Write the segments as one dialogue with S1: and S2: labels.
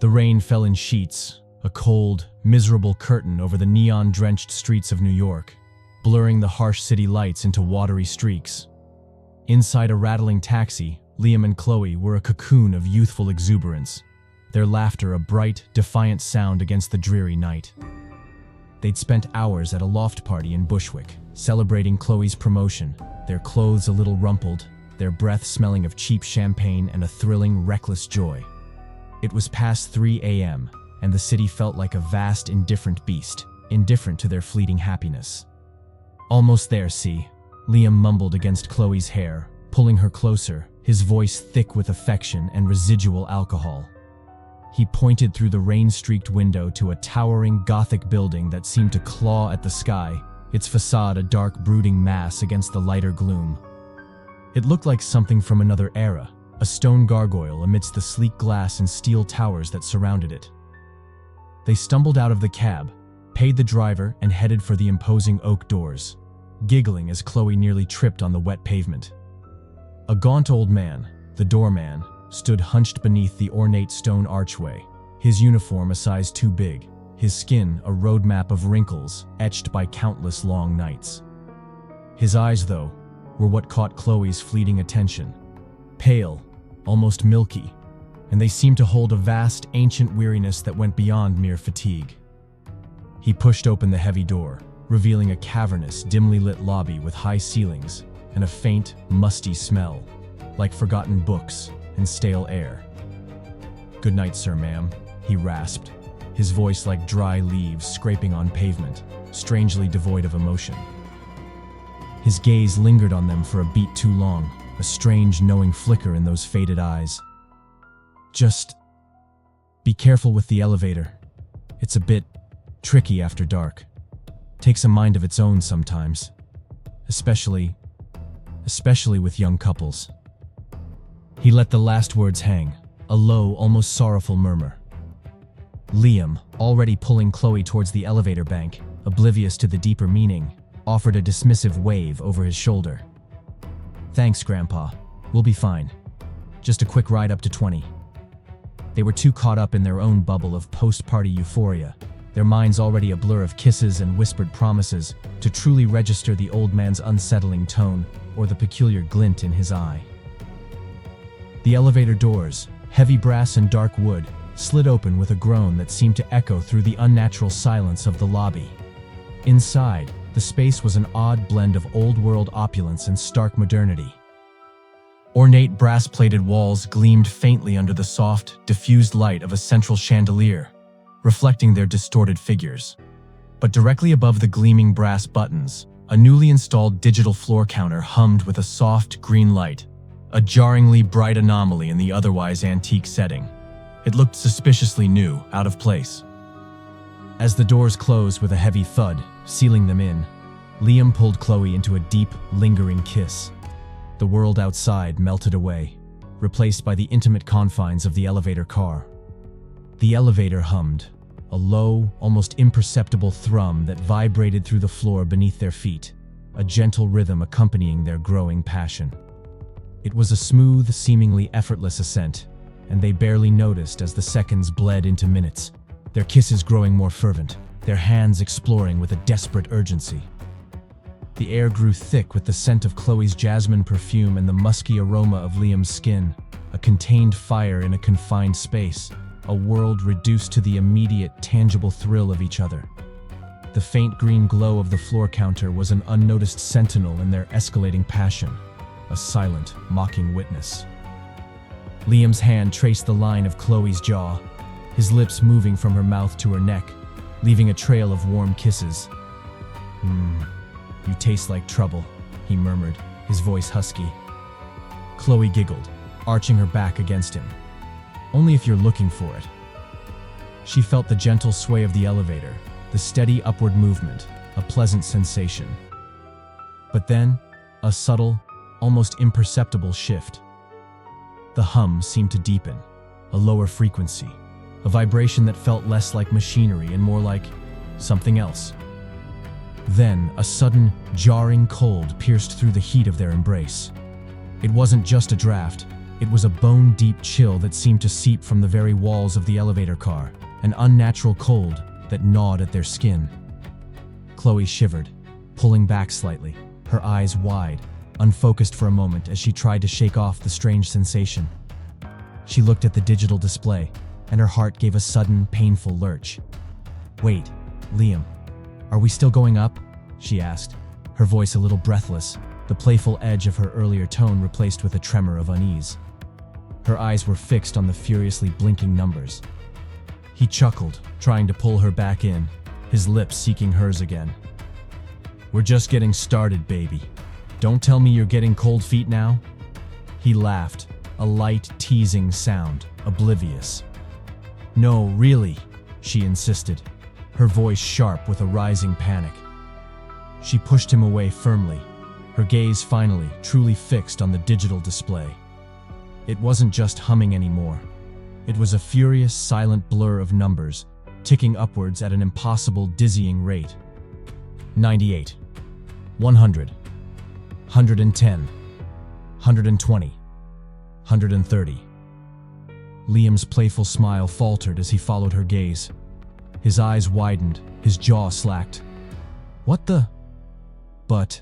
S1: The rain fell in sheets, a cold, miserable curtain over the neon-drenched streets of New York, blurring the harsh city lights into watery streaks. Inside a rattling taxi, Liam and Chloe were a cocoon of youthful exuberance, their laughter a bright, defiant sound against the dreary night. They'd spent hours at a loft party in Bushwick, celebrating Chloe's promotion, their clothes a little rumpled, their breath smelling of cheap champagne and a thrilling, reckless joy. It was past 3 a.m., and the city felt like a vast, indifferent beast, indifferent to their fleeting happiness. "Almost there, see," Liam mumbled against Chloe's hair, pulling her closer, his voice thick with affection and residual alcohol. He pointed through the rain-streaked window to a towering Gothic building that seemed to claw at the sky, its facade a dark, brooding mass against the lighter gloom. It looked like something from another era, a stone gargoyle amidst the sleek glass and steel towers that surrounded it. They stumbled out of the cab, paid the driver, and headed for the imposing oak doors, giggling as Chloe nearly tripped on the wet pavement. A gaunt old man, the doorman, stood hunched beneath the ornate stone archway, his uniform a size too big, his skin a roadmap of wrinkles etched by countless long nights. His eyes, though, were what caught Chloe's fleeting attention. Pale, almost milky, and they seemed to hold a vast, ancient weariness that went beyond mere fatigue. He pushed open the heavy door, revealing a cavernous, dimly lit lobby with high ceilings and a faint, musty smell, like forgotten books and stale air. "Good night, sir, ma'am," he rasped, his voice like dry leaves scraping on pavement, strangely devoid of emotion. His gaze lingered on them for a beat too long, a strange, knowing flicker in those faded eyes. "Just be careful with the elevator. It's a bit tricky after dark. Takes a mind of its own sometimes, especially with young couples." He let the last words hang, a low, almost sorrowful murmur. Liam, already pulling Chloe towards the elevator bank, oblivious to the deeper meaning, offered a dismissive wave over his shoulder. "Thanks, Grandpa. We'll be fine. Just a quick ride up to 20. They were too caught up in their own bubble of post-party euphoria, their minds already a blur of kisses and whispered promises, to truly register the old man's unsettling tone or the peculiar glint in his eye. The elevator doors, heavy brass and dark wood, slid open with a groan that seemed to echo through the unnatural silence of the lobby. Inside, the space was an odd blend of old-world opulence and stark modernity. Ornate brass-plated walls gleamed faintly under the soft, diffused light of a central chandelier, reflecting their distorted figures. But directly above the gleaming brass buttons, a newly installed digital floor counter hummed with a soft, green light, a jarringly bright anomaly in the otherwise antique setting. It looked suspiciously new, out of place. As the doors closed with a heavy thud, sealing them in, Liam pulled Chloe into a deep, lingering kiss. The world outside melted away, replaced by the intimate confines of the elevator car. The elevator hummed, a low, almost imperceptible thrum that vibrated through the floor beneath their feet, a gentle rhythm accompanying their growing passion. It was a smooth, seemingly effortless ascent, and they barely noticed as the seconds bled into minutes, their kisses growing more fervent, their hands exploring with a desperate urgency. The air grew thick with the scent of Chloe's jasmine perfume and the musky aroma of Liam's skin, a contained fire in a confined space, a world reduced to the immediate, tangible thrill of each other. The faint green glow of the floor counter was an unnoticed sentinel in their escalating passion, a silent, mocking witness. Liam's hand traced the line of Chloe's jaw, his lips moving from her mouth to her neck, leaving a trail of warm kisses. You taste like trouble," he murmured, his voice husky. Chloe giggled, arching her back against him. "Only if you're looking for it." She felt the gentle sway of the elevator, the steady upward movement, a pleasant sensation. But then, a subtle, almost imperceptible shift. The hum seemed to deepen, a lower frequency, a vibration that felt less like machinery and more like something else. Then, a sudden, jarring cold pierced through the heat of their embrace. It wasn't just a draft, It was a bone-deep chill that seemed to seep from the very walls of the elevator car, an unnatural cold that gnawed at their skin. Chloe shivered, pulling back slightly, her eyes wide, unfocused for a moment as she tried to shake off the strange sensation. She looked at the digital display, and her heart gave a sudden, painful lurch. "Wait, Liam, are we still going up?" she asked, her voice a little breathless, the playful edge of her earlier tone replaced with a tremor of unease. Her eyes were fixed on the furiously blinking numbers. He chuckled, trying to pull her back in, his lips seeking hers again. "We're just getting started, baby. Don't tell me you're getting cold feet now?" He laughed, a light, teasing sound, oblivious. "No, really," she insisted, her voice sharp with a rising panic. She pushed him away firmly, her gaze finally, truly fixed on the digital display. It wasn't just humming anymore. It was a furious, silent blur of numbers, ticking upwards at an impossible, dizzying rate. 98, 100, 110, 120, 130. Liam's playful smile faltered as he followed her gaze. His eyes widened, his jaw slacked. "What the?" "But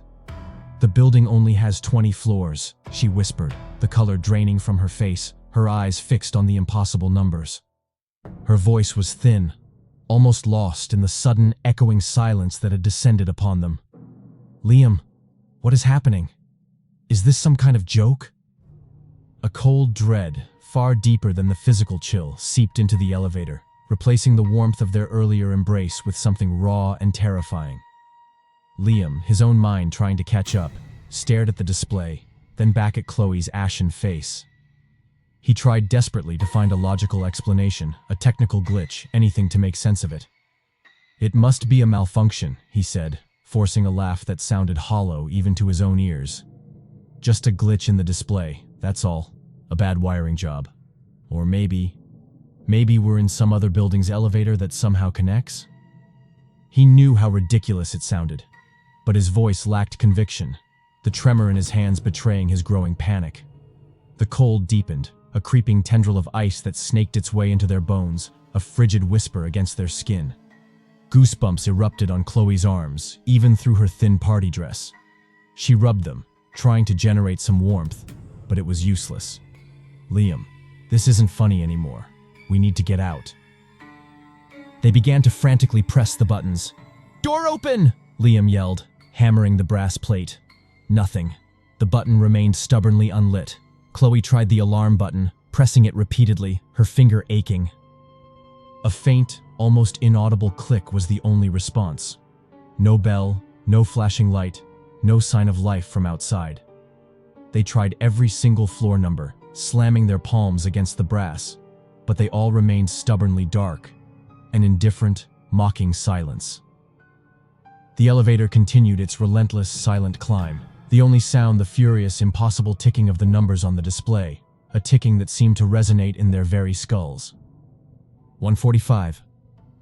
S1: the building only has 20 floors," she whispered, the color draining from her face, her eyes fixed on the impossible numbers. Her voice was thin, almost lost in the sudden, echoing silence that had descended upon them. "Liam, what is happening? Is this some kind of joke?" A cold dread, far deeper than the physical chill, seeped into the elevator, replacing the warmth of their earlier embrace with something raw and terrifying. Liam, his own mind trying to catch up, stared at the display, then back at Chloe's ashen face. He tried desperately to find a logical explanation, a technical glitch, anything to make sense of it. "It must be a malfunction," he said, forcing a laugh that sounded hollow even to his own ears. "Just a glitch in the display, that's all. A bad wiring job. Or maybe we're in some other building's elevator that somehow connects?" He knew how ridiculous it sounded, but his voice lacked conviction, the tremor in his hands betraying his growing panic. The cold deepened, a creeping tendril of ice that snaked its way into their bones, a frigid whisper against their skin. Goosebumps erupted on Chloe's arms, even through her thin party dress. She rubbed them, trying to generate some warmth, but it was useless. "Liam, this isn't funny anymore. We need to get out." They began to frantically press the buttons. "Door open!" Liam yelled, hammering the brass plate. Nothing. The button remained stubbornly unlit. Chloe tried the alarm button, pressing it repeatedly, her finger aching. A faint, almost inaudible click was the only response. No bell, no flashing light, no sign of life from outside. They tried every single floor number, slamming their palms against the brass, but they all remained stubbornly dark, an indifferent, mocking silence. The elevator continued its relentless, silent climb, the only sound the furious, impossible ticking of the numbers on the display, a ticking that seemed to resonate in their very skulls. 145,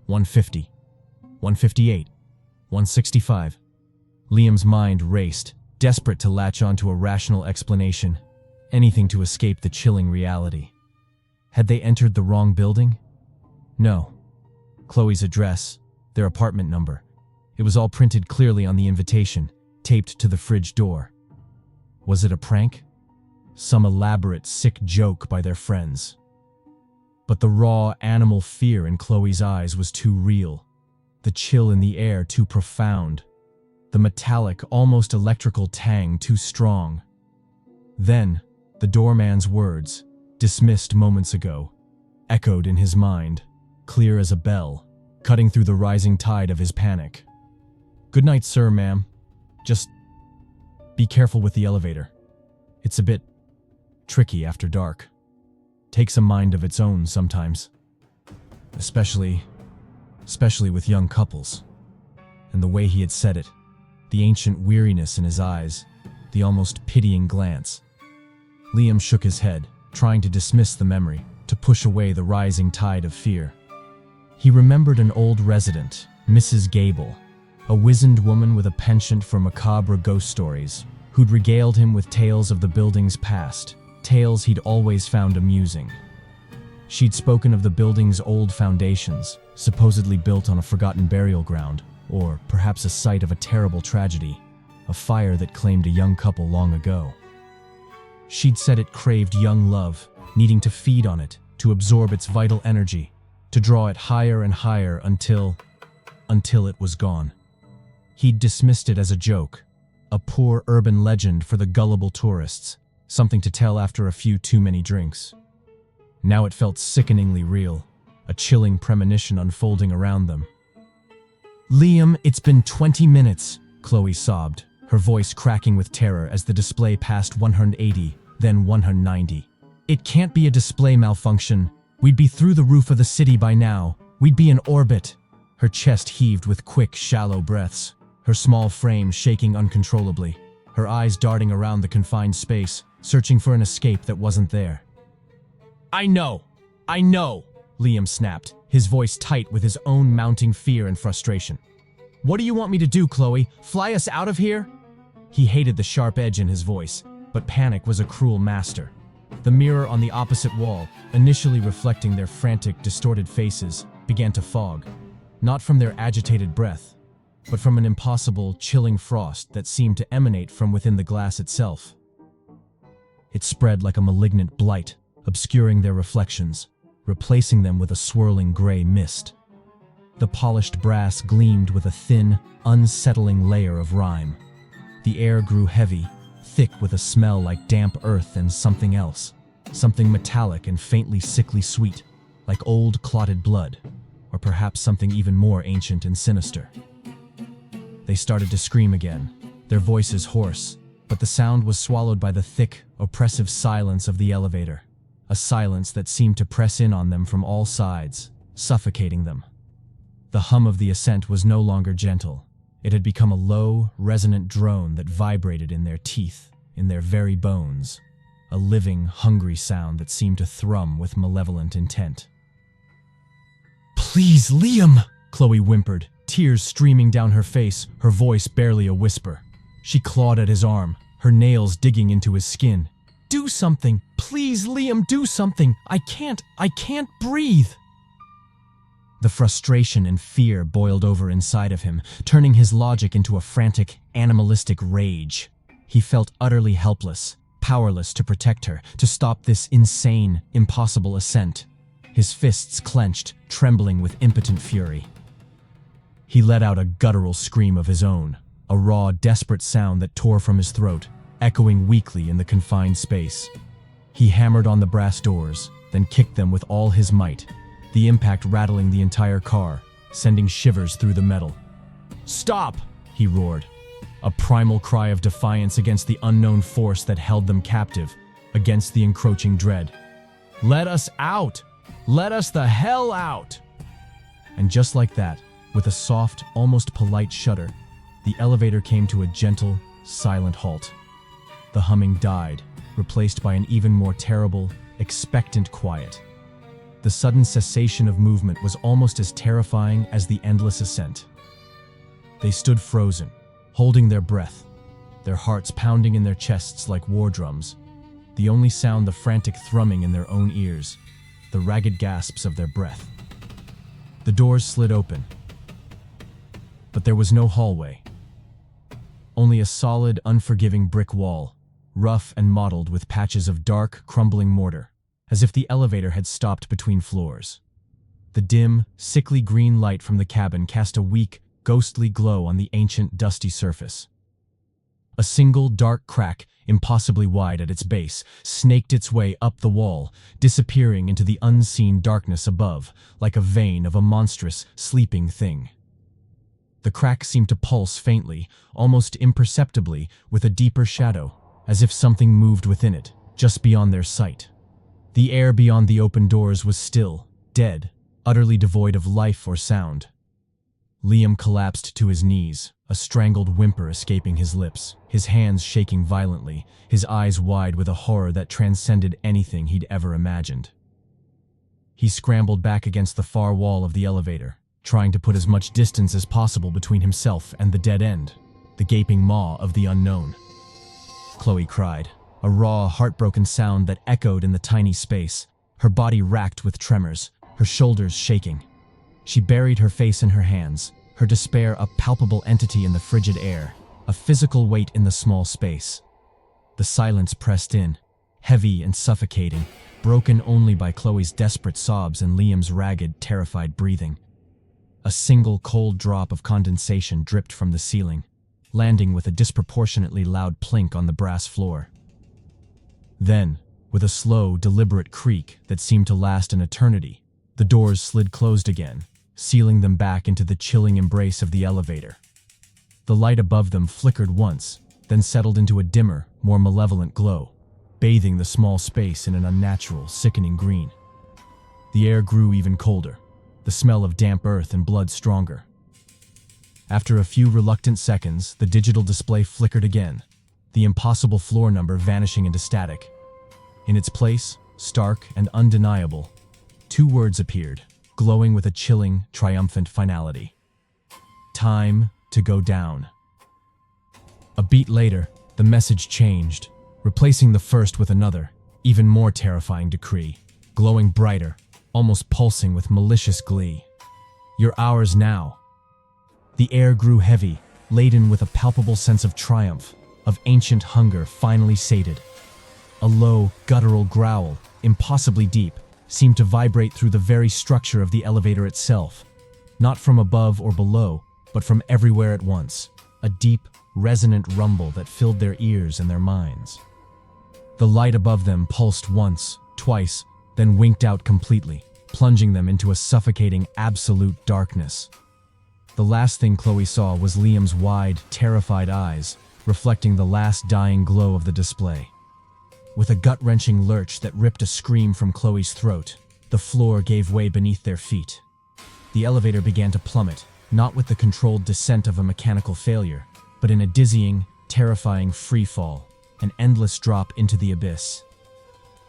S1: 150, 158, 165. Liam's mind raced, desperate to latch onto a rational explanation, anything to escape the chilling reality. Had they entered the wrong building? No. Chloe's address, their apartment number. It was all printed clearly on the invitation, taped to the fridge door. Was it a prank? Some elaborate, sick joke by their friends? But the raw, animal fear in Chloe's eyes was too real, the chill in the air too profound, the metallic, almost electrical tang too strong. Then, the doorman's words, dismissed moments ago, echoed in his mind, clear as a bell, cutting through the rising tide of his panic. "Good night, sir, ma'am. Just be careful with the elevator. It's a bit tricky after dark. Takes a mind of its own sometimes. Especially with young couples." And the way he had said it, the ancient weariness in his eyes, the almost pitying glance. Liam shook his head, trying to dismiss the memory, to push away the rising tide of fear. He remembered an old resident, Mrs. Gable, a wizened woman with a penchant for macabre ghost stories, who'd regaled him with tales of the building's past, tales he'd always found amusing. She'd spoken of the building's old foundations, supposedly built on a forgotten burial ground, or perhaps a site of a terrible tragedy, a fire that claimed a young couple long ago. She'd said it craved young love, needing to feed on it, to absorb its vital energy, to draw it higher and higher until it was gone. He'd dismissed it as a joke, a poor urban legend for the gullible tourists, something to tell after a few too many drinks. Now it felt sickeningly real, a chilling premonition unfolding around them. "Liam, it's been 20 minutes, Chloe sobbed, her voice cracking with terror as the display passed 180, then 190. "It can't be a display malfunction. We'd be through the roof of the city by now. We'd be in orbit." Her chest heaved with quick, shallow breaths, her small frame shaking uncontrollably, her eyes darting around the confined space, searching for an escape that wasn't there. I know, Liam snapped, his voice tight with his own mounting fear and frustration. "What do you want me to do, Chloe? Fly us out of here?" He hated the sharp edge in his voice, but panic was a cruel master. The mirror on the opposite wall, initially reflecting their frantic, distorted faces, began to fog, not from their agitated breath, but from an impossible, chilling frost that seemed to emanate from within the glass itself. It spread like a malignant blight, obscuring their reflections, replacing them with a swirling gray mist. The polished brass gleamed with a thin, unsettling layer of rime. The air grew heavy, thick with a smell like damp earth and something else, something metallic and faintly sickly sweet, like old clotted blood, or perhaps something even more ancient and sinister. They started to scream again, their voices hoarse, but the sound was swallowed by the thick, oppressive silence of the elevator, a silence that seemed to press in on them from all sides, suffocating them. The hum of the ascent was no longer gentle. It had become a low, resonant drone that vibrated in their teeth, in their very bones, a living, hungry sound that seemed to thrum with malevolent intent. "Please, Liam!" Chloe whimpered, tears streaming down her face, her voice barely a whisper. She clawed at his arm, her nails digging into his skin. "Do something! Please, Liam, do something! I can't breathe!" The frustration and fear boiled over inside of him, turning his logic into a frantic, animalistic rage. He felt utterly helpless, powerless to protect her, to stop this insane, impossible ascent. His fists clenched, trembling with impotent fury. He let out a guttural scream of his own, a raw, desperate sound that tore from his throat, echoing weakly in the confined space. He hammered on the brass doors, then kicked them with all his might, the impact rattling the entire car, sending shivers through the metal. "Stop!" he roared, a primal cry of defiance against the unknown force that held them captive, against the encroaching dread. "Let us out! Let us the hell out!" And just like that, with a soft, almost polite shudder, the elevator came to a gentle, silent halt. The humming died, replaced by an even more terrible, expectant quiet. The sudden cessation of movement was almost as terrifying as the endless ascent. They stood frozen, holding their breath, their hearts pounding in their chests like war drums, the only sound the frantic thrumming in their own ears, the ragged gasps of their breath. The doors slid open, but there was no hallway. Only a solid, unforgiving brick wall, rough and mottled with patches of dark, crumbling mortar, as if the elevator had stopped between floors. The dim, sickly green light from the cabin cast a weak, ghostly glow on the ancient, dusty surface. A single dark crack, impossibly wide at its base, snaked its way up the wall, disappearing into the unseen darkness above, like a vein of a monstrous, sleeping thing. The crack seemed to pulse faintly, almost imperceptibly, with a deeper shadow, as if something moved within it, just beyond their sight. The air beyond the open doors was still, dead, utterly devoid of life or sound. Liam collapsed to his knees, a strangled whimper escaping his lips, his hands shaking violently, his eyes wide with a horror that transcended anything he'd ever imagined. He scrambled back against the far wall of the elevator, trying to put as much distance as possible between himself and the dead end, the gaping maw of the unknown. Chloe cried, a raw, heartbroken sound that echoed in the tiny space, her body racked with tremors, her shoulders shaking. She buried her face in her hands, her despair a palpable entity in the frigid air, a physical weight in the small space. The silence pressed in, heavy and suffocating, broken only by Chloe's desperate sobs and Liam's ragged, terrified breathing. A single cold drop of condensation dripped from the ceiling, landing with a disproportionately loud plink on the brass floor. Then, with a slow, deliberate creak that seemed to last an eternity, the doors slid closed again, sealing them back into the chilling embrace of the elevator. The light above them flickered once, then settled into a dimmer, more malevolent glow, bathing the small space in an unnatural, sickening green. The air grew even colder, the smell of damp earth and blood stronger. After a few reluctant seconds, the digital display flickered again, the impossible floor number vanishing into static. In its place, stark and undeniable, two words appeared, glowing with a chilling, triumphant finality. Time to go down. A beat later, the message changed, replacing the first with another, even more terrifying decree, glowing brighter, almost pulsing with malicious glee. You're ours now. The air grew heavy, laden with a palpable sense of triumph, of ancient hunger finally sated. A low, guttural growl, impossibly deep, seemed to vibrate through the very structure of the elevator itself, not from above or below, but from everywhere at once, a deep, resonant rumble that filled their ears and their minds. The light above them pulsed once, twice, then winked out completely, plunging them into a suffocating, absolute darkness. The last thing Chloe saw was Liam's wide, terrified eyes, reflecting the last dying glow of the display. With a gut-wrenching lurch that ripped a scream from Chloe's throat, the floor gave way beneath their feet. The elevator began to plummet, not with the controlled descent of a mechanical failure, but in a dizzying, terrifying free fall, an endless drop into the abyss.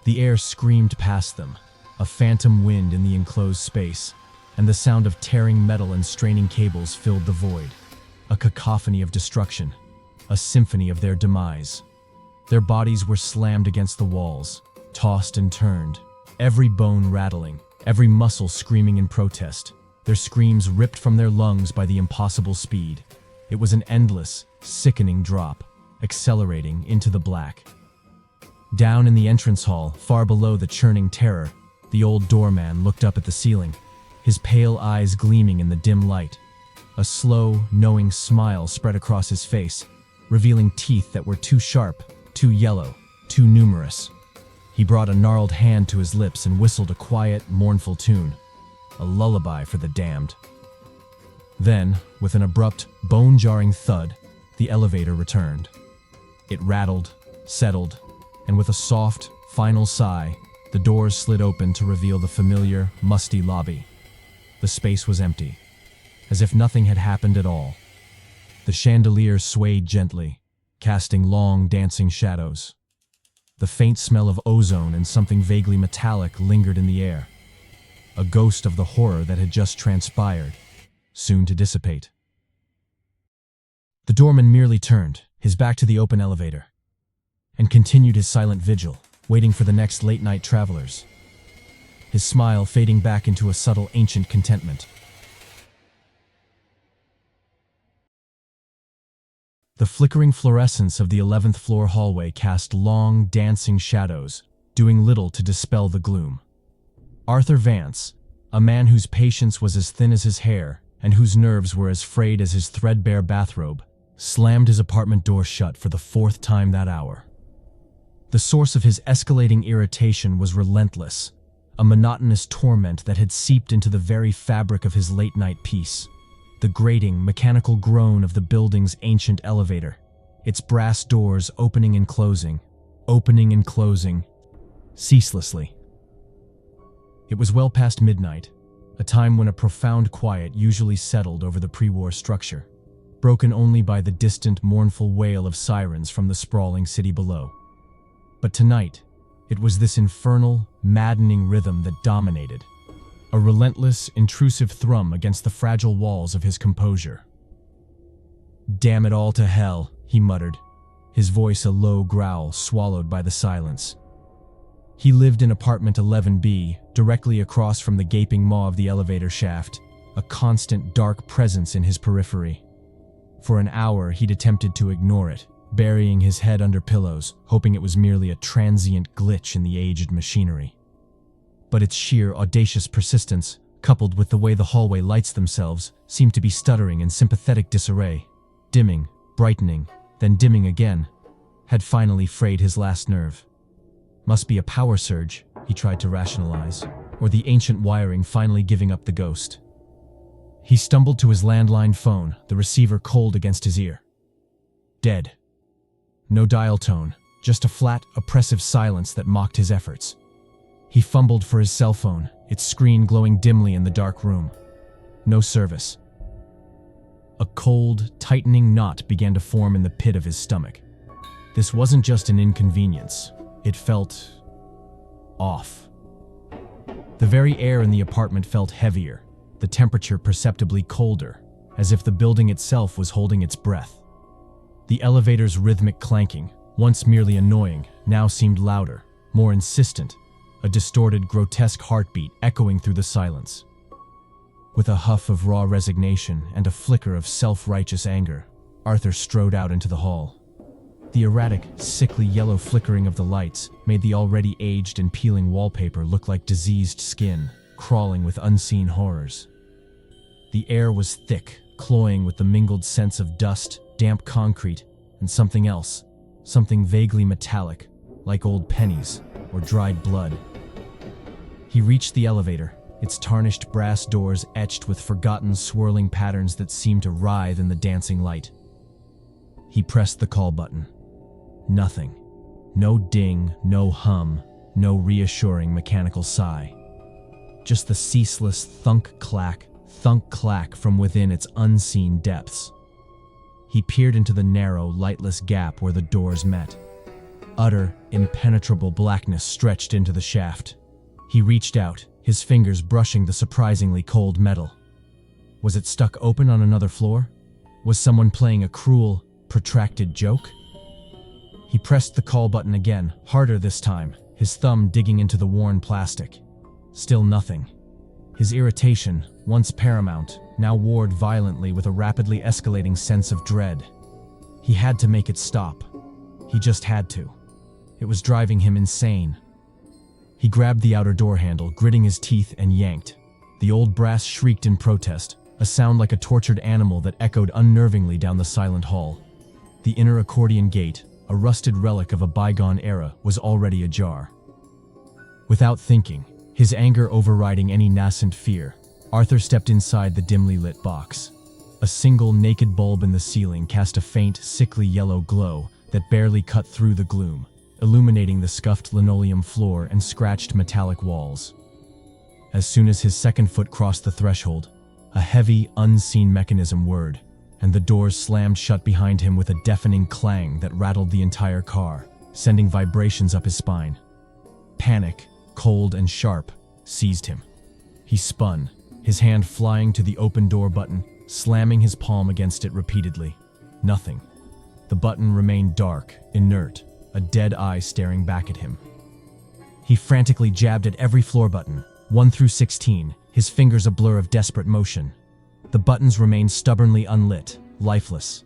S1: The air screamed past them, a phantom wind in the enclosed space, and the sound of tearing metal and straining cables filled the void, a cacophony of destruction, a symphony of their demise. Their bodies were slammed against the walls, tossed and turned, every bone rattling, every muscle screaming in protest, their screams ripped from their lungs by the impossible speed. It was an endless, sickening drop, accelerating into the black. Down in the entrance hall, far below the churning terror, the old doorman looked up at the ceiling, his pale eyes gleaming in the dim light. A slow, knowing smile spread across his face, revealing teeth that were too sharp, too yellow, too numerous. He brought a gnarled hand to his lips and whistled a quiet, mournful tune, a lullaby for the damned. Then, with an abrupt, bone-jarring thud, the elevator returned. It rattled, settled, and with a soft, final sigh, the doors slid open to reveal the familiar, musty lobby. The space was empty, as if nothing had happened at all. The chandelier swayed gently, casting long, dancing shadows. The faint smell of ozone and something vaguely metallic lingered in the air, a ghost of the horror that had just transpired, soon to dissipate. The doorman merely turned, his back to the open elevator, and continued his silent vigil, waiting for the next late-night travelers, his smile fading back into a subtle, ancient contentment. The flickering fluorescence of the 11th floor hallway cast long, dancing shadows, doing little to dispel the gloom. Arthur Vance, a man whose patience was as thin as his hair and whose nerves were as frayed as his threadbare bathrobe, slammed his apartment door shut for the 4th time that hour. The source of his escalating irritation was relentless, a monotonous torment that had seeped into the very fabric of his late-night peace. The grating, mechanical groan of the building's ancient elevator, its brass doors opening and closing, ceaselessly. It was well past midnight, a time when a profound quiet usually settled over the pre-war structure, broken only by the distant, mournful wail of sirens from the sprawling city below. But tonight, it was this infernal, maddening rhythm that dominated, a relentless, intrusive thrum against the fragile walls of his composure. "Damn it all to hell," he muttered, his voice a low growl swallowed by the silence. He lived in apartment 11B, directly across from the gaping maw of the elevator shaft, a constant dark presence in his periphery. For an hour, he'd attempted to ignore it, burying his head under pillows, hoping it was merely a transient glitch in the aged machinery. But its sheer, audacious persistence, coupled with the way the hallway lights themselves, seemed to be stuttering in sympathetic disarray, dimming, brightening, then dimming again, had finally frayed his last nerve. Must be a power surge, he tried to rationalize, or the ancient wiring finally giving up the ghost. He stumbled to his landline phone, the receiver cold against his ear. Dead. No dial tone, just a flat, oppressive silence that mocked his efforts. He fumbled for his cell phone, its screen glowing dimly in the dark room. No service. A cold, tightening knot began to form in the pit of his stomach. This wasn't just an inconvenience. It felt off. The very air in the apartment felt heavier, the temperature perceptibly colder, as if the building itself was holding its breath. The elevator's rhythmic clanking, once merely annoying, now seemed louder, more insistent, a distorted, grotesque heartbeat echoing through the silence. With a huff of raw resignation and a flicker of self-righteous anger, Arthur strode out into the hall. The erratic, sickly yellow flickering of the lights made the already aged and peeling wallpaper look like diseased skin, crawling with unseen horrors. The air was thick, cloying with the mingled scents of dust, damp concrete, and something else, something vaguely metallic, like old pennies or dried blood. He reached the elevator, its tarnished brass doors etched with forgotten swirling patterns that seemed to writhe in the dancing light. He pressed the call button. Nothing. No ding, no hum, no reassuring mechanical sigh. Just the ceaseless thunk-clack from within its unseen depths. He peered into the narrow, lightless gap where the doors met. Utter, impenetrable blackness stretched into the shaft. He reached out, his fingers brushing the surprisingly cold metal. Was it stuck open on another floor? Was someone playing a cruel, protracted joke? He pressed the call button again, harder this time, his thumb digging into the worn plastic. Still nothing. His irritation, once paramount, now warred violently with a rapidly escalating sense of dread. He had to make it stop. He just had to. It was driving him insane. He grabbed the outer door handle, gritting his teeth, and yanked. The old brass shrieked in protest, a sound like a tortured animal that echoed unnervingly down the silent hall. The inner accordion gate, a rusted relic of a bygone era, was already ajar. Without thinking, his anger overriding any nascent fear, Arthur stepped inside the dimly lit box. A single naked bulb in the ceiling cast a faint, sickly yellow glow that barely cut through the gloom, illuminating the scuffed linoleum floor and scratched metallic walls. As soon as his second foot crossed the threshold, a heavy, unseen mechanism whirred, and the doors slammed shut behind him with a deafening clang that rattled the entire car, sending vibrations up his spine. Panic, cold and sharp, seized him. He spun, his hand flying to the open door button, slamming his palm against it repeatedly. Nothing. The button remained dark, inert, a dead eye staring back at him. He frantically jabbed at every floor button, 1 through 16, his fingers a blur of desperate motion. The buttons remained stubbornly unlit, lifeless.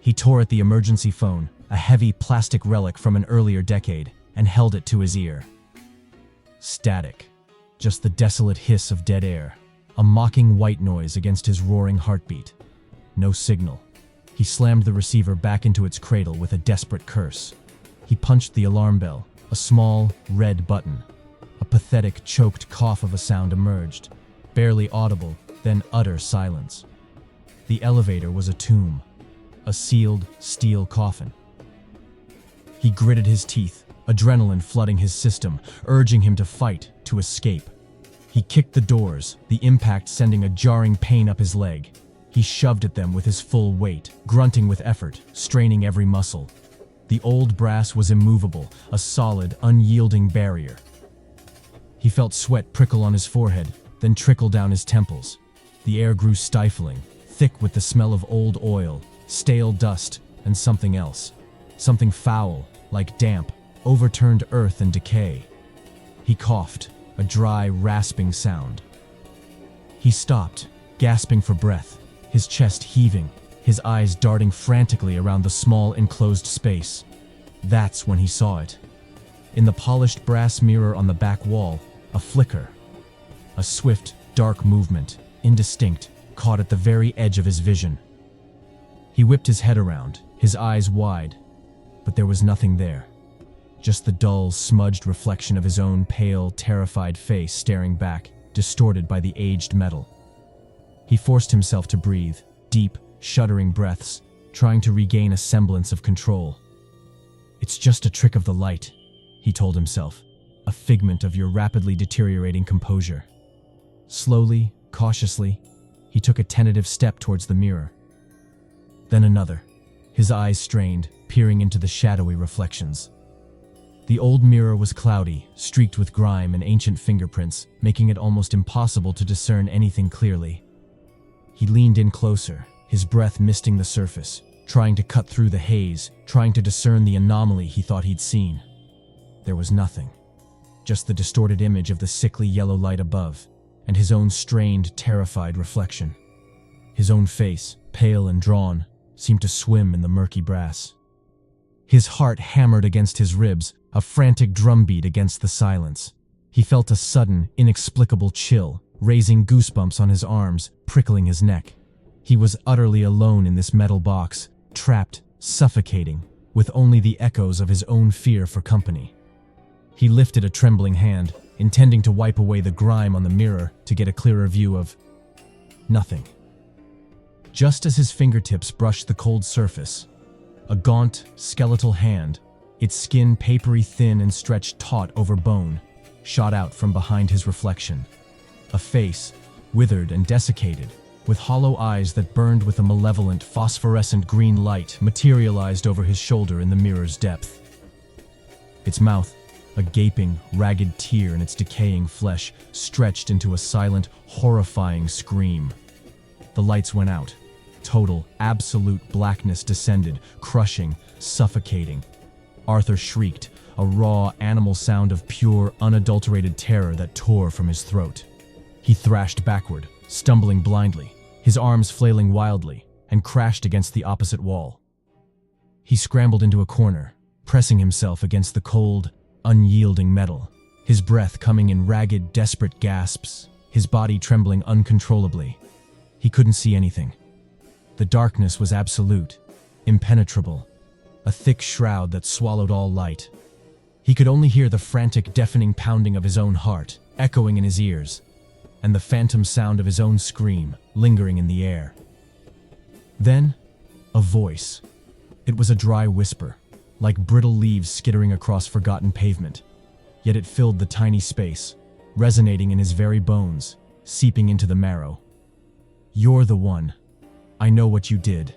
S1: He tore at the emergency phone, a heavy plastic relic from an earlier decade, and held it to his ear. Static. Just the desolate hiss of dead air, a mocking white noise against his roaring heartbeat. No signal. He slammed the receiver back into its cradle with a desperate curse. He punched the alarm bell, a small, red button. A pathetic, choked cough of a sound emerged, barely audible, then utter silence. The elevator was a tomb, a sealed, steel coffin. He gritted his teeth, adrenaline flooding his system, urging him to fight, to escape. He kicked the doors, the impact sending a jarring pain up his leg. He shoved at them with his full weight, grunting with effort, straining every muscle. The old brass was immovable, a solid, unyielding barrier. He felt sweat prickle on his forehead, then trickle down his temples. The air grew stifling, thick with the smell of old oil, stale dust, and something else. something foul, like damp, overturned earth and decay. He coughed, a dry, rasping sound. He stopped, gasping for breath, his chest heaving, his eyes darting frantically around the small enclosed space. That's when he saw it. In the polished brass mirror on the back wall, a flicker. A swift, dark movement, indistinct, caught at the very edge of his vision. He whipped his head around, his eyes wide, but there was nothing there. Just the dull, smudged reflection of his own pale, terrified face staring back, distorted by the aged metal. He forced himself to breathe, deep, shuddering breaths, trying to regain a semblance of control. "It's just a trick of the light," he told himself, "a figment of your rapidly deteriorating composure." Slowly, cautiously, he took a tentative step towards the mirror. Then another, his eyes strained, peering into the shadowy reflections. The old mirror was cloudy, streaked with grime and ancient fingerprints, making it almost impossible to discern anything clearly. He leaned in closer, his breath misting the surface, trying to cut through the haze, trying to discern the anomaly he thought he'd seen. There was nothing. Just the distorted image of the sickly yellow light above, and his own strained, terrified reflection. His own face, pale and drawn, seemed to swim in the murky brass. His heart hammered against his ribs, a frantic drumbeat against the silence. He felt a sudden, inexplicable chill, raising goosebumps on his arms, prickling his neck. He was utterly alone in this metal box, trapped, suffocating, with only the echoes of his own fear for company. He lifted a trembling hand, intending to wipe away the grime on the mirror to get a clearer view of nothing. Just as his fingertips brushed the cold surface, a gaunt, skeletal hand, its skin papery thin and stretched taut over bone, shot out from behind his reflection. A face, withered and desiccated, with hollow eyes that burned with a malevolent, phosphorescent green light, materialized over his shoulder in the mirror's depth. Its mouth, a gaping, ragged tear in its decaying flesh, stretched into a silent, horrifying scream. The lights went out. Total, absolute blackness descended, crushing, suffocating. Arthur shrieked, a raw, animal sound of pure, unadulterated terror that tore from his throat. He thrashed backward, stumbling blindly, his arms flailing wildly, and crashed against the opposite wall. He scrambled into a corner, pressing himself against the cold, unyielding metal, his breath coming in ragged, desperate gasps, his body trembling uncontrollably. He couldn't see anything. The darkness was absolute, impenetrable, a thick shroud that swallowed all light. He could only hear the frantic, deafening pounding of his own heart, echoing in his ears, and the phantom sound of his own scream, lingering in the air. Then, a voice. It was a dry whisper, like brittle leaves skittering across forgotten pavement. Yet it filled the tiny space, resonating in his very bones, seeping into the marrow. "You're the one. I know what you did."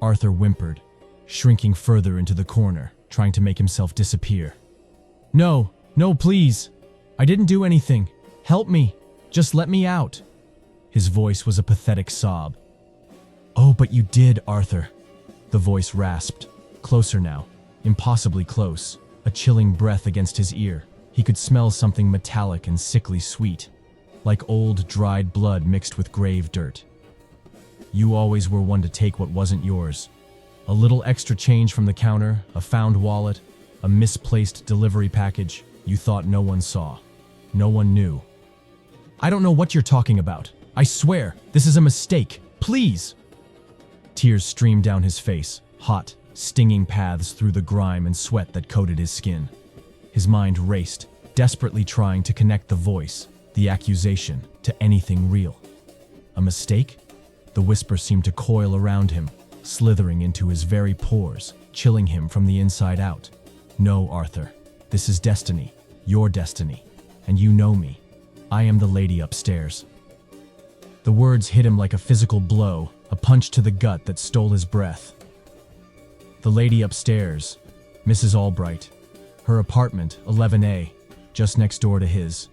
S1: Arthur whimpered, shrinking further into the corner, trying to make himself disappear. No, please. I didn't do anything. Help me. Just let me out." His voice was a pathetic sob. "Oh, but you did, Arthur," the voice rasped. Closer now, impossibly close, a chilling breath against his ear. He could smell something metallic and sickly sweet, like old, dried blood mixed with grave dirt. "You always were one to take what wasn't yours. A little extra change from the counter, a found wallet, a misplaced delivery package you thought no one saw. No one knew." "I don't know what you're talking about. I swear, this is a mistake. Please!" Tears streamed down his face, hot, stinging paths through the grime and sweat that coated his skin. His mind raced, desperately trying to connect the voice, the accusation, to anything real. A mistake? The whisper seemed to coil around him, slithering into his very pores, chilling him from the inside out. "No, Arthur. This is destiny. Your destiny. And you know me. I am the lady upstairs." The words hit him like a physical blow, a punch to the gut that stole his breath. The lady upstairs, Mrs. Albright. Her apartment, 11A, just next door to his.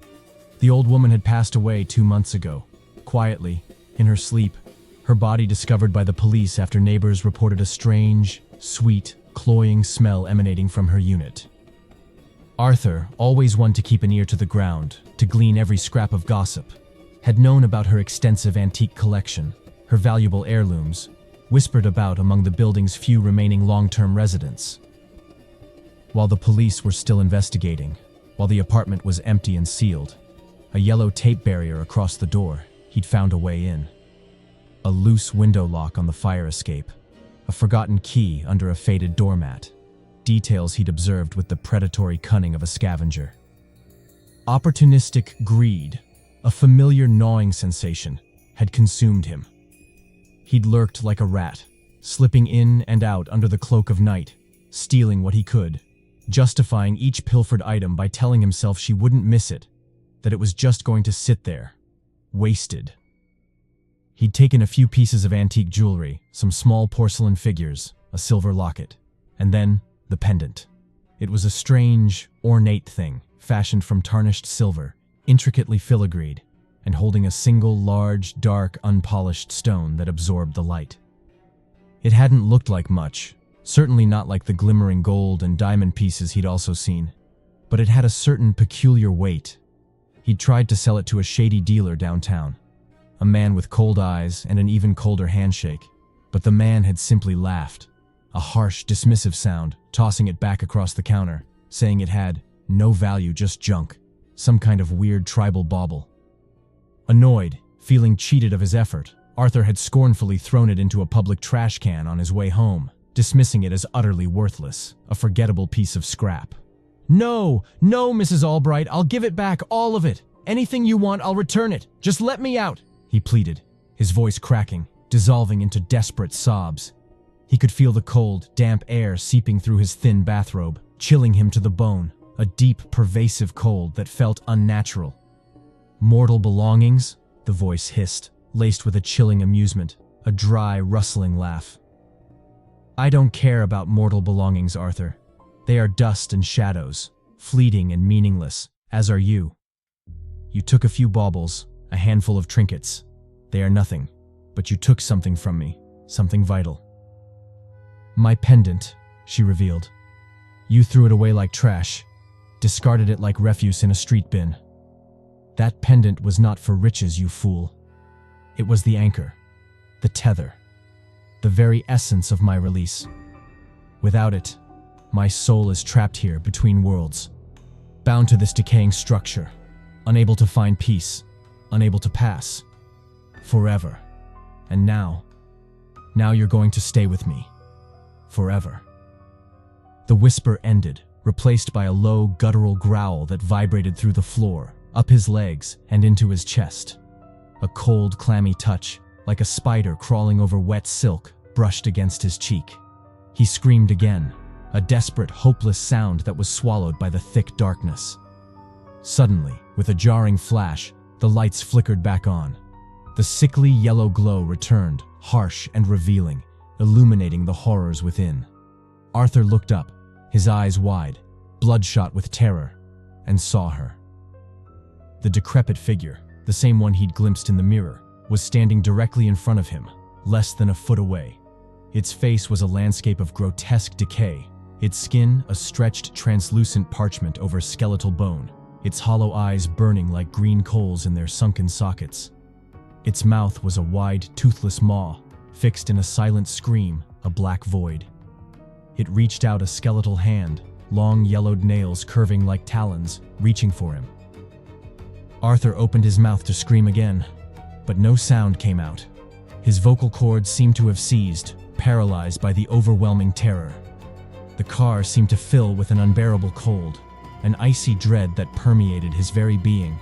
S1: The old woman had passed away 2 months ago, quietly, in her sleep, her body discovered by the police after neighbors reported a strange, sweet, cloying smell emanating from her unit. Arthur, always one to keep an ear to the ground, to glean every scrap of gossip, had known about her extensive antique collection, her valuable heirlooms, whispered about among the building's few remaining long-term residents. While the police were still investigating, while the apartment was empty and sealed, a yellow tape barrier across the door, he'd found a way in. A loose window lock on the fire escape, a forgotten key under a faded doormat, details he'd observed with the predatory cunning of a scavenger. Opportunistic greed, a familiar gnawing sensation, had consumed him. He'd lurked like a rat, slipping in and out under the cloak of night, stealing what he could, justifying each pilfered item by telling himself she wouldn't miss it, that it was just going to sit there, wasted. He'd taken a few pieces of antique jewelry, some small porcelain figures, a silver locket, and then the pendant. It was a strange, ornate thing, fashioned from tarnished silver, intricately filigreed, and holding a single large, dark, unpolished stone that absorbed the light. It hadn't looked like much, certainly not like the glimmering gold and diamond pieces he'd also seen, but it had a certain peculiar weight. He'd tried to sell it to a shady dealer downtown, a man with cold eyes and an even colder handshake, but the man had simply laughed, a harsh, dismissive sound, tossing it back across the counter, saying it had no value, just junk, some kind of weird tribal bauble. Annoyed, feeling cheated of his effort, Arthur had scornfully thrown it into a public trash can on his way home, dismissing it as utterly worthless, a forgettable piece of scrap. "No, no, Mrs. Albright, I'll give it back, all of it. Anything you want, I'll return it. Just let me out," he pleaded, his voice cracking, dissolving into desperate sobs. He could feel the cold, damp air seeping through his thin bathrobe, chilling him to the bone, a deep, pervasive cold that felt unnatural. "Mortal belongings?" the voice hissed, laced with a chilling amusement, a dry, rustling laugh. "I don't care about mortal belongings, Arthur. They are dust and shadows, fleeting and meaningless, as are you. You took a few baubles, a handful of trinkets. They are nothing, but you took something from me, something vital." "My pendant," she revealed. "You threw it away like trash, discarded it like refuse in a street bin. That pendant was not for riches, you fool. It was the anchor, the tether, the very essence of my release. Without it, my soul is trapped here between worlds, bound to this decaying structure, unable to find peace, unable to pass. Forever. And now you're going to stay with me. Forever." The whisper ended, replaced by a low, guttural growl that vibrated through the floor, up his legs, and into his chest. A cold, clammy touch, like a spider crawling over wet silk, brushed against his cheek. He screamed again, a desperate, hopeless sound that was swallowed by the thick darkness. Suddenly, with a jarring flash, the lights flickered back on. The sickly yellow glow returned, harsh and revealing, illuminating the horrors within. Arthur looked up, his eyes wide, bloodshot with terror, and saw her. The decrepit figure, the same one he'd glimpsed in the mirror, was standing directly in front of him, less than a foot away. Its face was a landscape of grotesque decay, its skin a stretched, translucent parchment over skeletal bone, its hollow eyes burning like green coals in their sunken sockets. Its mouth was a wide, toothless maw, fixed in a silent scream, a black void. It reached out a skeletal hand, long yellowed nails curving like talons, reaching for him. Arthur opened his mouth to scream again, but no sound came out. His vocal cords seemed to have seized, paralyzed by the overwhelming terror. The car seemed to fill with an unbearable cold, an icy dread that permeated his very being,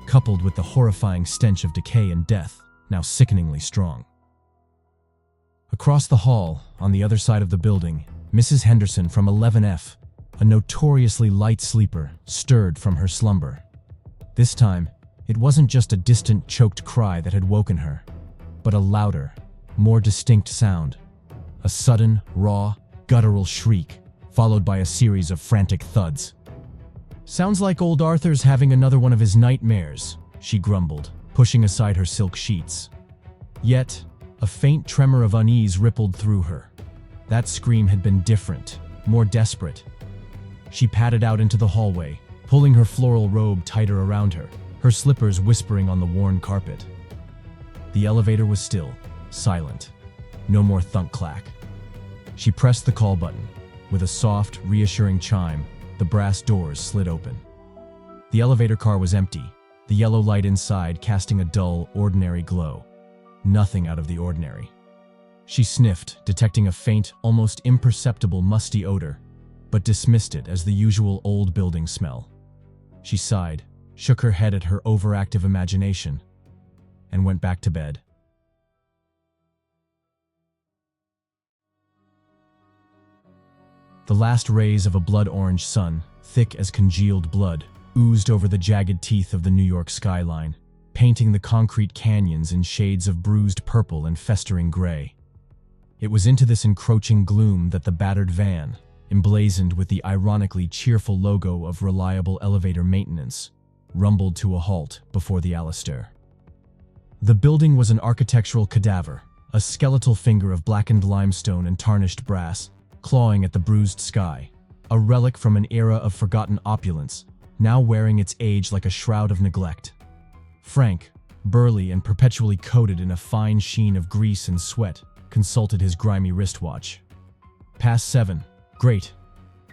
S1: coupled with the horrifying stench of decay and death, now sickeningly strong. Across the hall, on the other side of the building, Mrs. Henderson from 11F, a notoriously light sleeper, stirred from her slumber. This time, it wasn't just a distant, choked cry that had woken her, but a louder, more distinct sound. A sudden, raw, guttural shriek, followed by a series of frantic thuds. "Sounds like old Arthur's having another one of his nightmares," she grumbled, pushing aside her silk sheets. Yet, a faint tremor of unease rippled through her. That scream had been different, more desperate. She padded out into the hallway, pulling her floral robe tighter around her, her slippers whispering on the worn carpet. The elevator was still, silent. No more thunk-clack. She pressed the call button. With a soft, reassuring chime, the brass doors slid open. The elevator car was empty, the yellow light inside casting a dull, ordinary glow. Nothing out of the ordinary. She sniffed, detecting a faint, almost imperceptible musty odor, but dismissed it as the usual old building smell. She sighed, shook her head at her overactive imagination, and went back to bed. The last rays of a blood-orange sun, thick as congealed blood, oozed over the jagged teeth of the New York skyline, painting the concrete canyons in shades of bruised purple and festering gray. It was into this encroaching gloom that the battered van, emblazoned with the ironically cheerful logo of reliable elevator maintenance, rumbled to a halt before the Alistair. The building was an architectural cadaver, a skeletal finger of blackened limestone and tarnished brass, clawing at the bruised sky, a relic from an era of forgotten opulence, now wearing its age like a shroud of neglect. Frank, burly and perpetually coated in a fine sheen of grease and sweat, consulted his grimy wristwatch. Past 7. Great.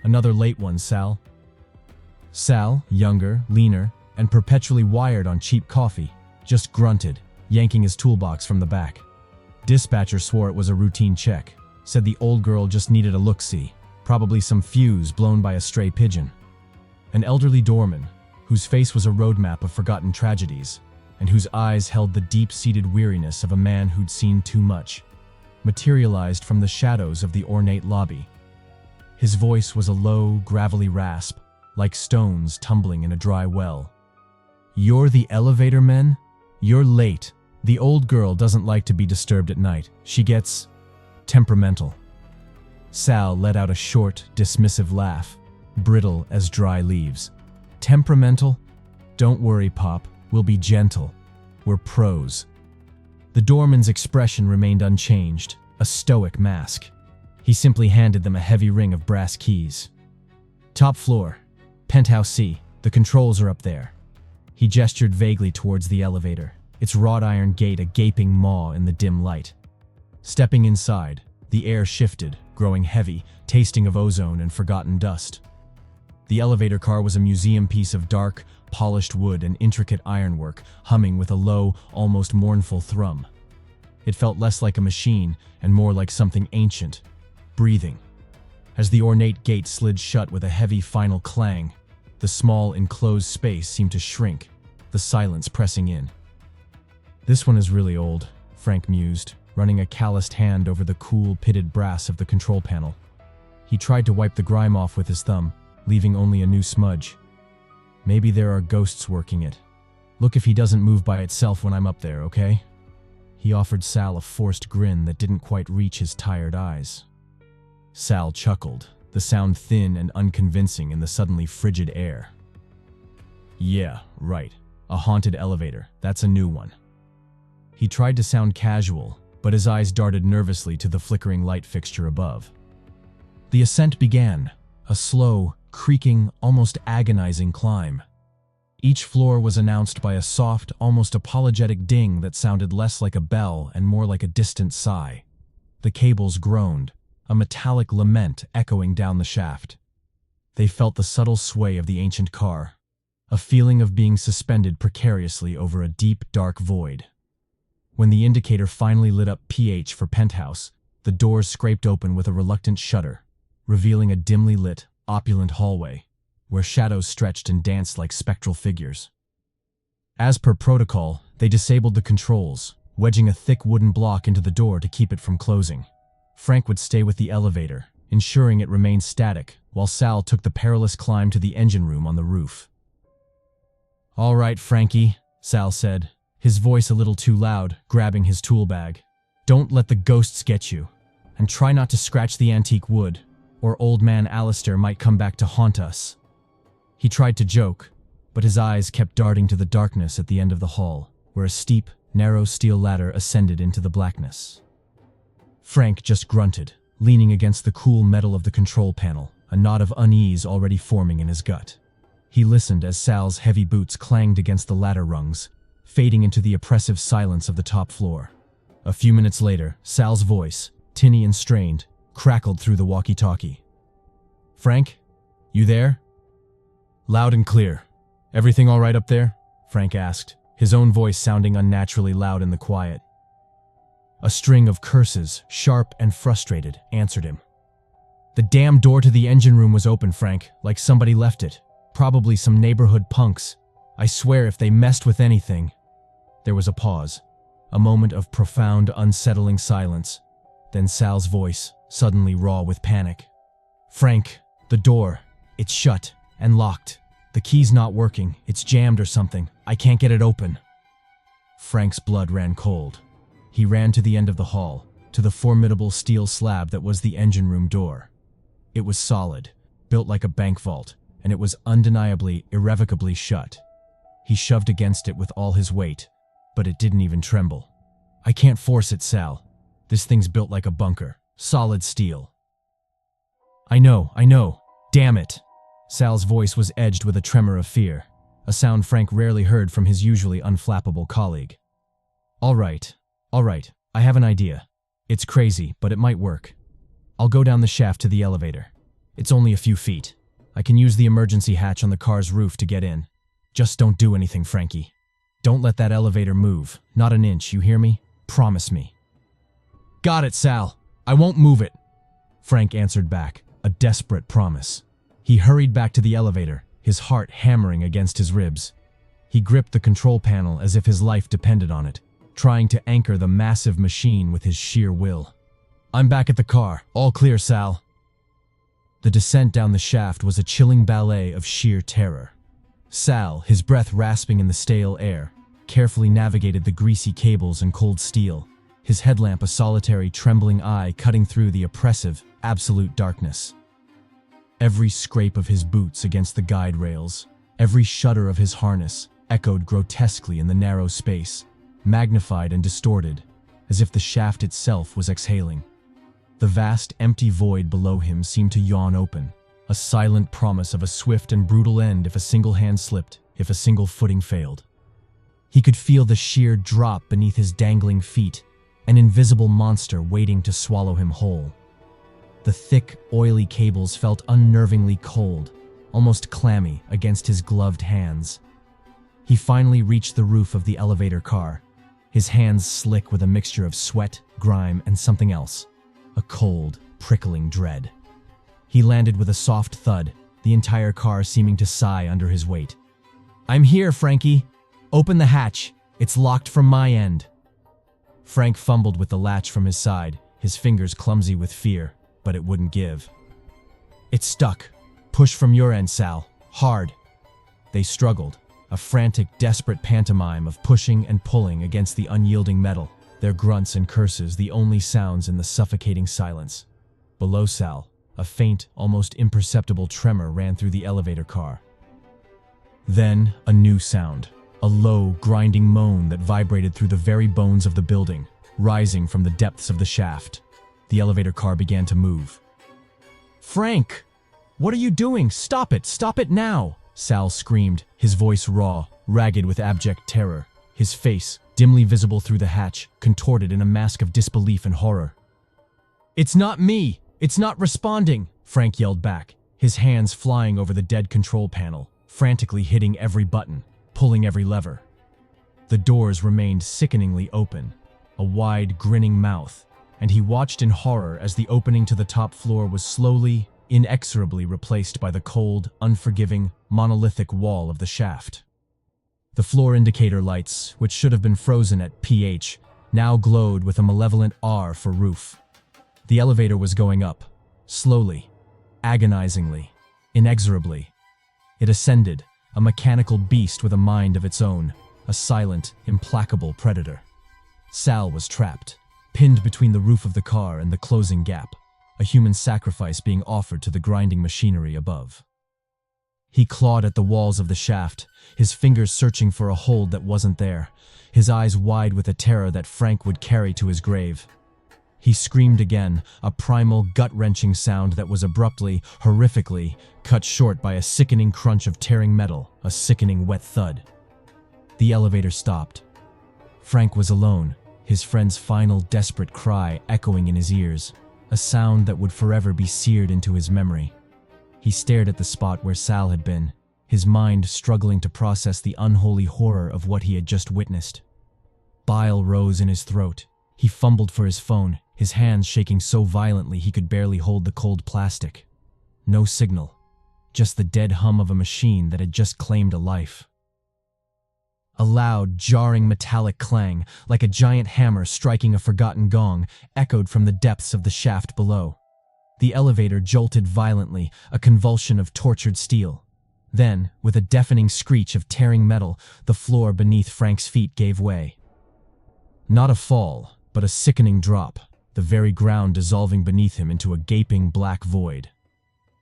S1: Another late one, Sal. Sal, younger, leaner, and perpetually wired on cheap coffee, just grunted, yanking his toolbox from the back. Dispatcher swore it was a routine check, said the old girl just needed a look-see, probably some fuse blown by a stray pigeon. An elderly doorman, whose face was a roadmap of forgotten tragedies, and whose eyes held the deep-seated weariness of a man who'd seen too much, materialized from the shadows of the ornate lobby. His voice was a low, gravelly rasp, like stones tumbling in a dry well. "You're the elevator men? You're late. The old girl doesn't like to be disturbed at night. She gets temperamental." Sal let out a short, dismissive laugh, brittle as dry leaves. "Temperamental? Don't worry, Pop. We'll be gentle. We're pros." The doorman's expression remained unchanged, a stoic mask. He simply handed them a heavy ring of brass keys. "Top floor. Penthouse C. The controls are up there." He gestured vaguely towards the elevator, its wrought iron gate a gaping maw in the dim light. Stepping inside, the air shifted, growing heavy, tasting of ozone and forgotten dust. The elevator car was a museum piece of dark, polished wood and intricate ironwork, humming with a low, almost mournful thrum. It felt less like a machine and more like something ancient, breathing. As the ornate gate slid shut with a heavy final clang, the small, enclosed space seemed to shrink, the silence pressing in. "This one is really old," Frank mused, running a calloused hand over the cool, pitted brass of the control panel. He tried to wipe the grime off with his thumb, leaving only a new smudge. "Maybe there are ghosts working it. Look if he doesn't move by itself when I'm up there, okay?" He offered Sal a forced grin that didn't quite reach his tired eyes. Sal chuckled, the sound thin and unconvincing in the suddenly frigid air. "Yeah, right. A haunted elevator. That's a new one." He tried to sound casual, but his eyes darted nervously to the flickering light fixture above. The ascent began, a slow, creaking, almost agonizing climb. Each floor was announced by a soft, almost apologetic ding that sounded less like a bell and more like a distant sigh. The cables groaned, a metallic lament echoing down the shaft. They felt the subtle sway of the ancient car, a feeling of being suspended precariously over a deep, dark void. When the indicator finally lit up PH for penthouse, the doors scraped open with a reluctant shudder, revealing a dimly lit, opulent hallway, where shadows stretched and danced like spectral figures. As per protocol, they disabled the controls, wedging a thick wooden block into the door to keep it from closing. Frank would stay with the elevator, ensuring it remained static, while Sal took the perilous climb to the engine room on the roof. "All right, Frankie," Sal said, his voice a little too loud, grabbing his tool bag. "Don't let the ghosts get you, and try not to scratch the antique wood, or old man Alistair might come back to haunt us." He tried to joke, but his eyes kept darting to the darkness at the end of the hall, where a steep, narrow steel ladder ascended into the blackness. Frank just grunted, leaning against the cool metal of the control panel, a knot of unease already forming in his gut. He listened as Sal's heavy boots clanged against the ladder rungs, fading into the oppressive silence of the top floor. A few minutes later, Sal's voice, tinny and strained, crackled through the walkie-talkie. "Frank? You there?" "Loud and clear. Everything all right up there?" Frank asked, his own voice sounding unnaturally loud in the quiet. A string of curses, sharp and frustrated, answered him. "The damn door to the engine room was open, Frank, like somebody left it. Probably some neighborhood punks. I swear if they messed with anything." There was a pause, a moment of profound, unsettling silence. Then Sal's voice, suddenly raw with panic. "Frank, the door. It's shut and locked. The key's not working. It's jammed or something. I can't get it open." Frank's blood ran cold. He ran to the end of the hall, to the formidable steel slab that was the engine room door. It was solid, built like a bank vault, and it was undeniably, irrevocably shut. He shoved against it with all his weight, but it didn't even tremble. "I can't force it, Sal. This thing's built like a bunker. Solid steel." I know. Damn it." Sal's voice was edged with a tremor of fear, a sound Frank rarely heard from his usually unflappable colleague. All right. I have an idea. It's crazy, but it might work. I'll go down the shaft to the elevator. It's only a few feet. I can use the emergency hatch on the car's roof to get in. Just don't do anything, Frankie. Don't let that elevator move. Not an inch, you hear me? Promise me." "Got it, Sal. I won't move it," Frank answered back, a desperate promise. He hurried back to the elevator, his heart hammering against his ribs. He gripped the control panel as if his life depended on it, trying to anchor the massive machine with his sheer will. "I'm back at the car. All clear, Sal." The descent down the shaft was a chilling ballet of sheer terror. Sal, his breath rasping in the stale air, carefully navigated the greasy cables and cold steel, his headlamp a solitary, trembling eye cutting through the oppressive, absolute darkness. Every scrape of his boots against the guide rails, every shudder of his harness, echoed grotesquely in the narrow space, magnified and distorted, as if the shaft itself was exhaling. The vast, empty void below him seemed to yawn open, a silent promise of a swift and brutal end if a single hand slipped, if a single footing failed. He could feel the sheer drop beneath his dangling feet, an invisible monster waiting to swallow him whole. The thick, oily cables felt unnervingly cold, almost clammy against his gloved hands. He finally reached the roof of the elevator car, his hands slick with a mixture of sweat, grime, and something else, a cold, prickling dread. He landed with a soft thud, the entire car seeming to sigh under his weight. "I'm here, Frankie. Open the hatch. It's locked from my end." Frank fumbled with the latch from his side, his fingers clumsy with fear, but it wouldn't give. "It's stuck. Push from your end, Sal. Hard." They struggled, a frantic, desperate pantomime of pushing and pulling against the unyielding metal, their grunts and curses the only sounds in the suffocating silence. Below Sal, a faint, almost imperceptible tremor ran through the elevator car. Then, a new sound, a low, grinding moan that vibrated through the very bones of the building, rising from the depths of the shaft. The elevator car began to move. "Frank! What are you doing? Stop it! Stop it now!" Sal screamed, his voice raw, ragged with abject terror, his face, dimly visible through the hatch, contorted in a mask of disbelief and horror. "It's not me! It's not responding!" Frank yelled back, his hands flying over the dead control panel, frantically hitting every button, pulling every lever. The doors remained sickeningly open, a wide, grinning mouth, and he watched in horror as the opening to the top floor was slowly, inexorably replaced by the cold, unforgiving, monolithic wall of the shaft. The floor indicator lights, which should have been frozen at pH, now glowed with a malevolent R for roof. The elevator was going up, slowly, agonizingly, inexorably. It ascended, a mechanical beast with a mind of its own, a silent, implacable predator. Sal was trapped, pinned between the roof of the car and the closing gap, a human sacrifice being offered to the grinding machinery above. He clawed at the walls of the shaft, his fingers searching for a hold that wasn't there, his eyes wide with a terror that Frank would carry to his grave. He screamed again, a primal, gut-wrenching sound that was abruptly, horrifically, cut short by a sickening crunch of tearing metal, a sickening wet thud. The elevator stopped. Frank was alone, his friend's final desperate cry echoing in his ears, a sound that would forever be seared into his memory. He stared at the spot where Sal had been, his mind struggling to process the unholy horror of what he had just witnessed. Bile rose in his throat. He fumbled for his phone, his hands shaking so violently he could barely hold the cold plastic. No signal, just the dead hum of a machine that had just claimed a life. A loud, jarring metallic clang, like a giant hammer striking a forgotten gong, echoed from the depths of the shaft below. The elevator jolted violently, a convulsion of tortured steel. Then, with a deafening screech of tearing metal, the floor beneath Frank's feet gave way. Not a fall, but a sickening drop, the very ground dissolving beneath him into a gaping black void.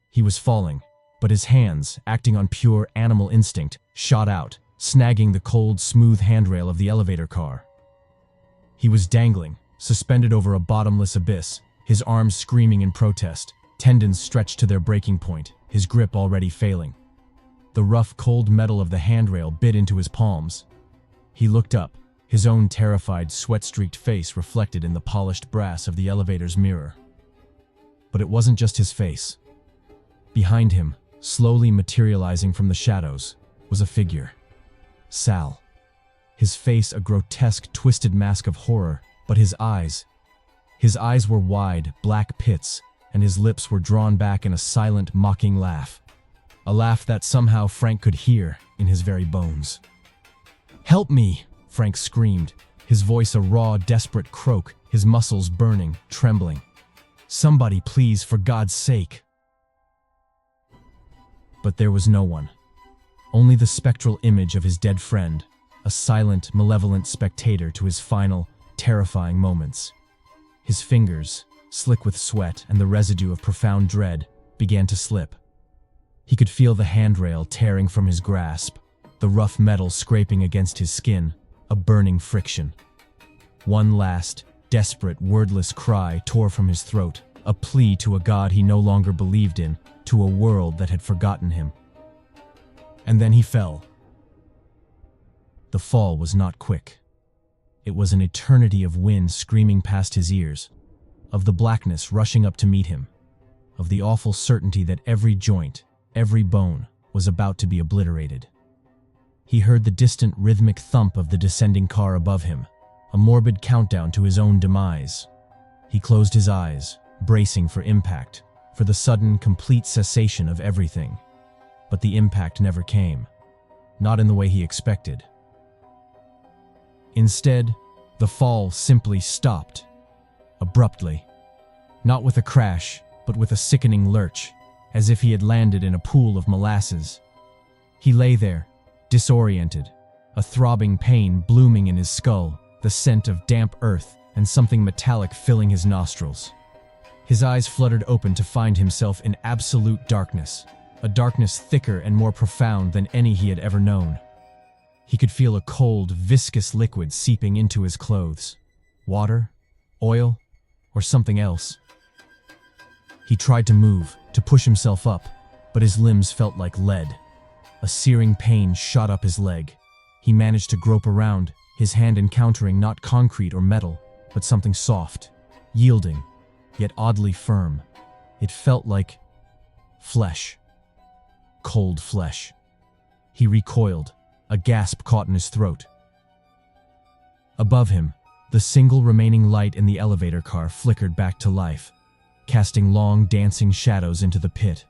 S1: He was falling, but his hands, acting on pure animal instinct, shot out, snagging the cold, smooth handrail of the elevator car. He was dangling, suspended over a bottomless abyss, his arms screaming in protest, tendons stretched to their breaking point, his grip already failing. The rough, cold metal of the handrail bit into his palms. He looked up, his own terrified, sweat-streaked face reflected in the polished brass of the elevator's mirror. But it wasn't just his face. Behind him, slowly materializing from the shadows, was a figure. Sal. His face a grotesque, twisted mask of horror, but his eyes were wide, black pits, and his lips were drawn back in a silent, mocking laugh. A laugh that somehow Frank could hear in his very bones. "Help me!" Frank screamed, his voice a raw, desperate croak, his muscles burning, trembling. "Somebody, please, for God's sake!" But there was no one. Only the spectral image of his dead friend, a silent, malevolent spectator to his final, terrifying moments. His fingers, slick with sweat and the residue of profound dread, began to slip. He could feel the handrail tearing from his grasp, the rough metal scraping against his skin, a burning friction. One last, desperate, wordless cry tore from his throat, a plea to a God he no longer believed in, to a world that had forgotten him. And then he fell. The fall was not quick. It was an eternity of wind screaming past his ears, of the blackness rushing up to meet him, of the awful certainty that every joint, every bone, was about to be obliterated. He heard the distant rhythmic thump of the descending car above him, a morbid countdown to his own demise. He closed his eyes, bracing for impact, for the sudden, complete cessation of everything. But the impact never came, not in the way he expected. Instead, the fall simply stopped, abruptly, not with a crash, but with a sickening lurch, as if he had landed in a pool of molasses. He lay there, disoriented, a throbbing pain blooming in his skull, the scent of damp earth and something metallic filling his nostrils. His eyes fluttered open to find himself in absolute darkness, a darkness thicker and more profound than any he had ever known. He could feel a cold, viscous liquid seeping into his clothes. Water? Oil? Or something else? He tried to move, to push himself up, but his limbs felt like lead. A searing pain shot up his leg. He managed to grope around, his hand encountering not concrete or metal, but something soft, yielding, yet oddly firm. It felt like flesh. Cold flesh. He recoiled, a gasp caught in his throat. Above him, the single remaining light in the elevator car flickered back to life, casting long, dancing shadows into the pit.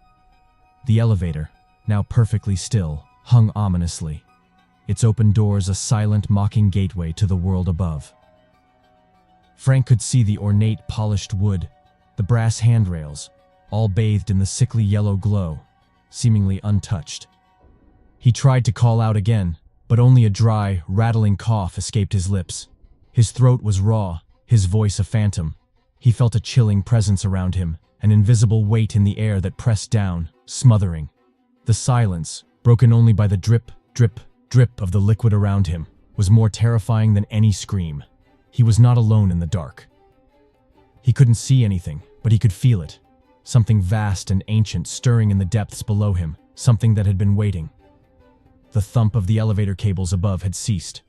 S1: The elevator, now perfectly still, hung ominously, its open doors a silent, mocking gateway to the world above. Frank could see the ornate, polished wood, the brass handrails, all bathed in the sickly yellow glow, seemingly untouched. He tried to call out again, but only a dry, rattling cough escaped his lips. His throat was raw, his voice a phantom. He felt a chilling presence around him, an invisible weight in the air that pressed down, smothering. The silence, broken only by the drip, drip, drip of the liquid around him, was more terrifying than any scream. He was not alone in the dark. He couldn't see anything, but he could feel it. Something vast and ancient stirring in the depths below him, something that had been waiting. The thump of the elevator cables above had ceased.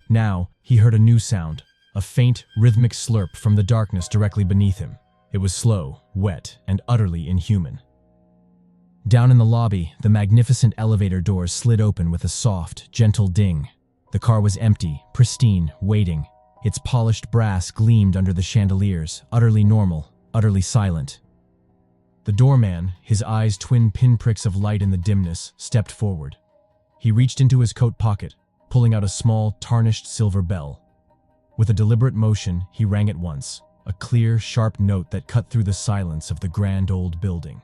S1: Now, he heard a new sound, a faint, rhythmic slurp from the darkness directly beneath him. It was slow, wet, and utterly inhuman. Down in the lobby, the magnificent elevator doors slid open with a soft, gentle ding. The car was empty, pristine, waiting. Its polished brass gleamed under the chandeliers, utterly normal, utterly silent. The doorman, his eyes twin pinpricks of light in the dimness, stepped forward. He reached into his coat pocket, pulling out a small, tarnished silver bell. With a deliberate motion, he rang it once, a clear, sharp note that cut through the silence of the grand old building.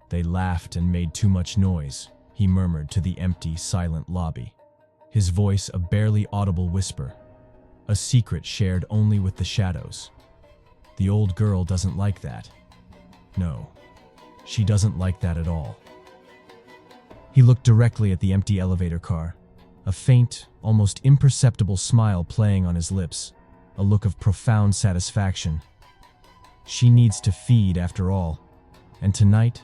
S1: "They laughed and made too much noise," he murmured to the empty, silent lobby. His voice a barely audible whisper, a secret shared only with the shadows. The old girl doesn't like that. No, she doesn't like that at all. He looked directly at the empty elevator car, a faint, almost imperceptible smile playing on his lips, a look of profound satisfaction. She needs to feed after all, and tonight,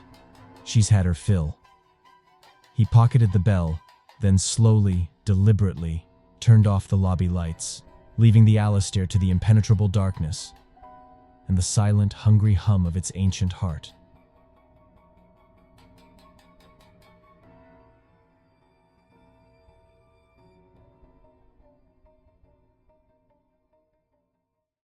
S1: she's had her fill. He pocketed the bell, then slowly, deliberately, turned off the lobby lights, leaving the Alastair to the impenetrable darkness and the silent, hungry hum of its ancient heart.